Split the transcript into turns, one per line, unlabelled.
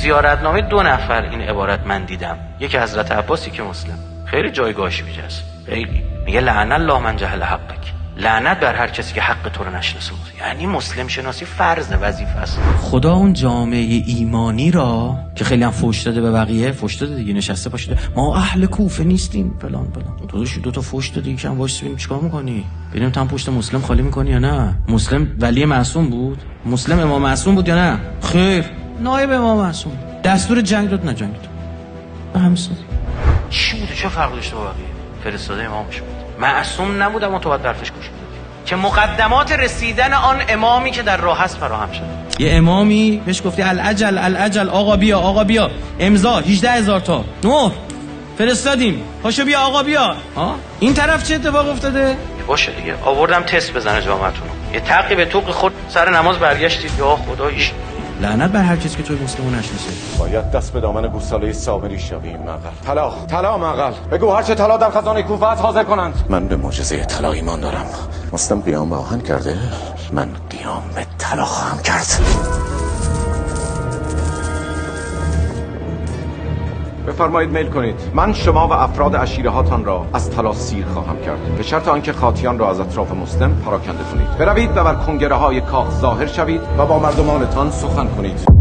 زیارتنامه 2 نفر این عبارت من دیدم، یکی حضرت عباسی که مسلم، خیلی جایگاهش میجاست، خیلی میگه لعن الله من جهل حقک، لعنت بر هر کسی که حق تو رو نشناسه. یعنی مسلم شناسی فرض وظیفه است. خدا اون جامعه ایمانی را که خیلی هم فوش داده به بقیه، فوش داده دیگه، نشسته باشه ما اهل کوفه نیستیم فلان فلان، دو تا فوش دادی یکم وایس ببینیم چیکار می‌کنی، ببینیم تام پشت مسلم خالی می‌کنی یا نه. مسلم ولی معصوم بود؟ مسلم امام معصوم بود یا نه؟ خیر، نایب امام معصوم. دستور جنگ داد نجنگید. به همین سادگی. چی بود؟ چه فرق داشته با بقیه؟ فرستاده امامش بود. معصوم نبود اما تو باید حرفش گوش بدی که مقدمات رسیدن آن امامی که در راه است فراهم شد. یه امامی بهش گفتی العجل آقا بیا امضا 18000 تا نور فرستادیم، پاشو بیا آقا بیا. این طرف چه اتفاق افتاده؟ باشه دیگه، آوردم تست بزنه جامعتون. یه تقی به توق خود سر نماز برگشتید. یا خداییش لعنت بر هر کسی که توی مسلمو نشناسه.
باید دست به دامن گوساله صابری شویم. طلا مقل بگو هر چه طلا در خزانه کوفه حاضر کنند. من به معجزه طلا ایمان دارم. مسلم قیام به آهن کرده، من قیام به طلا خواهم کرد. بفرمایید میل کنید. من شما و افراد عشیره هاتان را از طلا سیر خواهم کرد به شرط آنکه خاطیان را از اطراف مسلم پراکنده کنید. بروید و بر کنگره های کاخ ظاهر شوید و با مردمانتان سخن کنید.